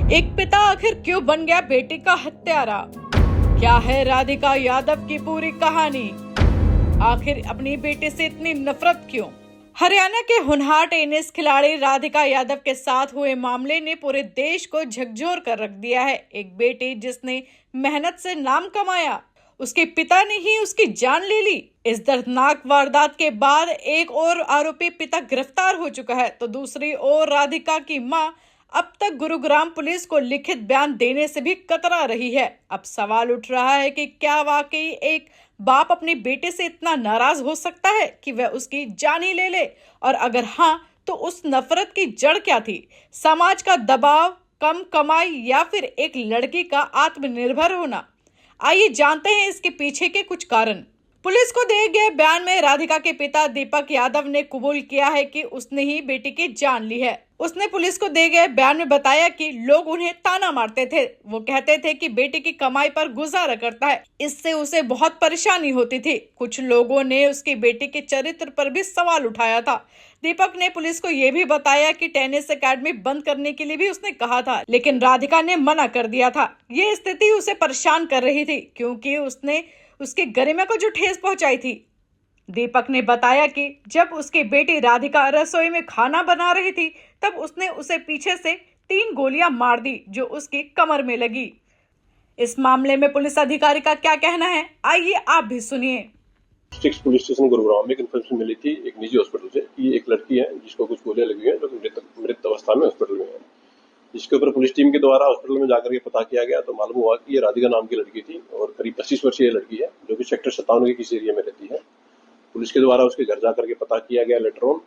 एक पिता आखिर क्यों बन गया बेटी का हत्यारा? क्या है राधिका यादव की पूरी कहानी? आखिर अपनी बेटी से इतनी नफरत क्यों? हरियाणा के होनहार टेनिस खिलाड़ी राधिका यादव के साथ हुए मामले ने पूरे देश को झकझोर कर रख दिया है। एक बेटी जिसने मेहनत से नाम कमाया, उसके पिता ने ही उसकी जान ले ली। इस दर्दनाक वारदात के बाद एक और आरोपी पिता गिरफ्तार हो चुका है, तो दूसरी ओर राधिका की मां अब तक गुरुग्राम पुलिस को लिखित बयान देने से भी कतरा रही है। अब सवाल उठ रहा है कि क्या वाकई एक बाप अपनी बेटे से इतना नाराज हो सकता है कि वह उसकी जान ही ले ले? और अगर हाँ, तो उस नफरत की जड़ क्या थी? समाज का दबाव, कम कमाई, या फिर एक लड़की का आत्मनिर्भर होना? आइए जानते हैं इसके पीछे के कुछ कारण। पुलिस को दिए गए बयान में राधिका के पिता दीपक यादव ने कबूल किया है कि उसने ही बेटी की जान ली है। उसने पुलिस को दिए गए बयान में बताया कि लोग उन्हें ताना मारते थे। वो कहते थे कि बेटी की कमाई पर गुजारा करता है, इससे उसे बहुत परेशानी होती थी। कुछ लोगों ने उसकी बेटी के चरित्र पर भी सवाल उठाया था। दीपक ने पुलिस को ये भी बताया कि टेनिस एकेडमी बंद करने के लिए भी उसने कहा था, लेकिन राधिका ने मना कर दिया था। ये स्थिति उसे परेशान कर रही थी क्योंकि उसने उसके गरिमा को जो ठेस पहुंचाई थी। दीपक ने बताया कि जब उसकी बेटी राधिका रसोई में खाना बना रही थी, तब उसने उसे पीछे से 3 गोलियां मार दी जो उसकी कमर में लगी। इस मामले में पुलिस अधिकारी का क्या कहना है, आइए आप भी सुनिए। डिस्ट्रिक्ट पुलिस स्टेशन गुरुग्राम में इन्फॉर्मेशन मिली थी एक निजी हॉस्पिटल से कि एक लड़की है जिसको कुछ गोलियां लगी हुई है, जो मृत अवस्था में हॉस्पिटल में है। जिसके ऊपर पुलिस टीम के द्वारा हॉस्पिटल में जाकर के पता किया गया तो मालूम हुआ कि ये राधिका नाम की लड़की थी और करीब 25 वर्षीय लड़की है, जो कि सेक्टर 57 के किसी एरिया में रहती है। पुलिस के द्वारा उसके घर जाकर के पता किया गया लेटर ऑन,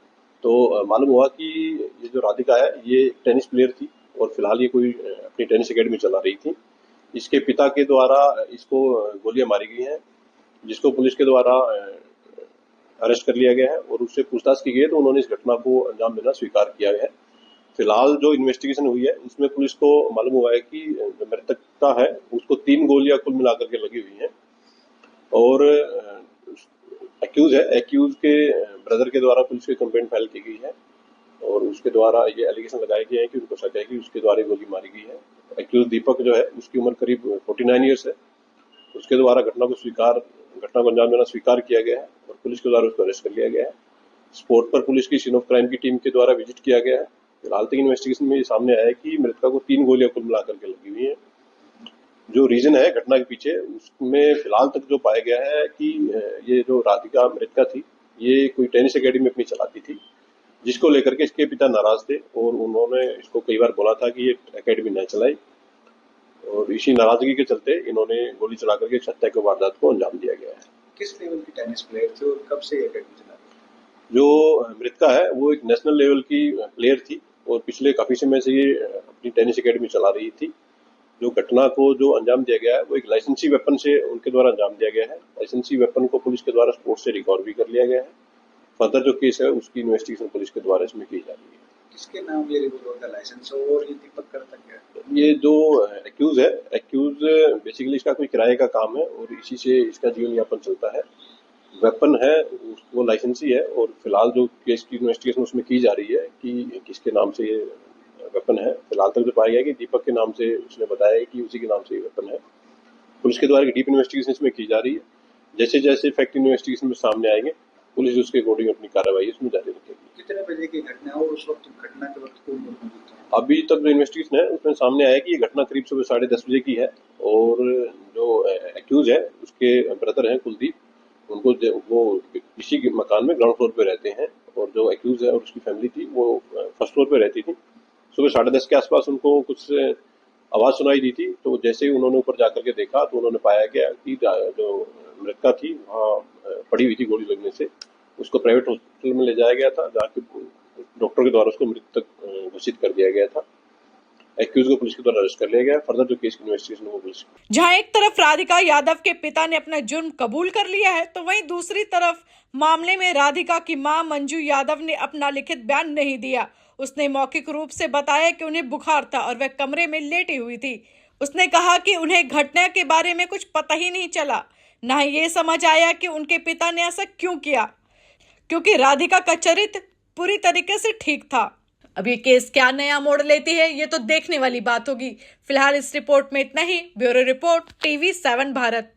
तो मालूम हुआ कि ये जो राधिका है ये टेनिस प्लेयर थी और फिलहाल ये कोई अपनी टेनिस एकेडमी चला रही थी। इसके पिता के द्वारा इसको गोलियां मारी गई हैं, जिसको पुलिस के द्वारा अरेस्ट कर लिया गया है और उससे पूछताछ की गई है तो उन्होंने इस घटना को अंजाम देना स्वीकार किया है। फिलहाल जो इन्वेस्टिगेशन हुई है उसमें पुलिस को मालूम हुआ है कि जो मृतकता है उसको 3 गोलियां कुल मिलाकर के लगी हुई हैं और एक्यूज के ब्रदर के द्वारा पुलिस की कंप्लेंट फाइल की गई है और उसके द्वारा ये एलिगेशन लगाए गए हैं कि उनको शक है कि उसके द्वारा गोली मारी गई है। एक्यूज दीपक जो है उसकी उम्र करीब 49 ईयर्स है। उसके द्वारा घटना को अंजाम देना स्वीकार किया गया है और पुलिस के द्वारा उसको अरेस्ट कर लिया गया है। स्पॉट पर पुलिस की सीन ऑफ क्राइम की टीम के द्वारा विजिट किया गया है। फिलहाल तक इन्वेस्टिगेशन में ये सामने आया है कि मृतका को 3 गोलियां कुल मिलाकर के लगी हुई हैं। जो रीजन है घटना के पीछे, उसमें फिलहाल तक जो पाया गया है कि ये जो राधिका मृतका थी ये कोई टेनिस एकेडमी अपनी चलाती थी, जिसको लेकर के इसके पिता नाराज थे और उन्होंने इसको कई बार बोला था कि ये एकेडमी न चलाए और इसी नाराजगी के चलते इन्होंने गोली चला करके हत्या के वारदात को अंजाम दिया गया है। किस लेवल की टेनिस प्लेयर थे और कब से ये एकेडमी चला रही थी? जो मृतका है वो एक नेशनल लेवल की प्लेयर थी और पिछले काफी समय से ये अपनी टेनिस एकेडमी चला रही थी। जो घटना को जो अंजाम दिया गया है वो एक लाइसेंसी वेपन से उनके द्वारा अंजाम दिया गया है। लाइसेंसी वेपन को पुलिस के द्वारा स्पोर्ट से रिकवर भी कर लिया गया है। फर्दर जो केस है उसकी इन्वेस्टिगेशन पुलिस के द्वारा इसमें की जा रही है। किसके नाम ये रिवॉल्वर का लाइसेंस और ये दीपक करता क्या है? ये जो एक्यूज बेसिकली इसका कोई किराए का काम है और इसी से इसका जीवन यापन चलता है। वेपन है वो लाइसेंसी है और फिलहाल जो केस की इन्वेस्टिगेशन उसमें की जा रही है कि किसके नाम से ये वेपन है। फिलहाल तक जो पाया गया कि दीपक के नाम से उसने बताया कि उसी के नाम से ये वेपन है। पुलिस के द्वारा डीप इन्वेस्टिगेशन इसमें की जा रही है। जैसे जैसे फैक्ट इन्वेस्टिगेशन में सामने आएंगे पुलिस उसके अकॉर्डिंग अपनी कार्रवाई इसमें जारी रखेगी। कितने बजे की घटना है और उस वक्त घटना के वक्त कौन मौजूद था? अभी तक जो इन्वेस्टिगेशन है उसमें सामने आया कि ये घटना करीब सुबह 10:30 बजे की है और जो एक्यूज है उसके ब्रदर हैं कुलदीप, उनको वो इसी मकान में ग्राउंड फ्लोर पे रहते हैं और जो एक्यूज है और उसकी फैमिली थी वो फर्स्ट फ्लोर पे रहती थी। सुबह 10:30 के आसपास उनको कुछ आवाज सुनाई दी थी, तो जैसे ही उन्होंने ऊपर जाकर के देखा तो उन्होंने पाया गया कि जो मृतका थी वहाँ पड़ी हुई थी गोली लगने से। उसको प्राइवेट हॉस्पिटल में ले जाया गया था जहाँ डॉक्टर के द्वारा उसको मृतक घोषित कर दिया गया था। एक्यूज को पुलिस के द्वारा अरेस्ट कर लिया गया। फर्दर जो केस की इन्वेस्टिगेशन वो पुलिस। जहां एक तरफ राधिका यादव के पिता ने अपना जुर्म कबूल कर लिया है, तो वहीं दूसरी तरफ मामले में राधिका की मां मंजू यादव ने अपना लिखित बयान नहीं दिया। उसने मौखिक रूप से बताया कि उन्हें बुखार था और वह कमरे में लेटी हुई थी। उसने कहा कि उन्हें घटना के बारे में कुछ पता ही नहीं चला, न ये समझ आया कि उनके पिता ने ऐसा क्यों किया, क्योंकि राधिका का चरित्र पूरी तरीके से ठीक था। अब ये केस क्या नया मोड़ लेती है ये तो देखने वाली बात होगी। फिलहाल इस रिपोर्ट में इतना ही। Bureau report TV7 Bharat.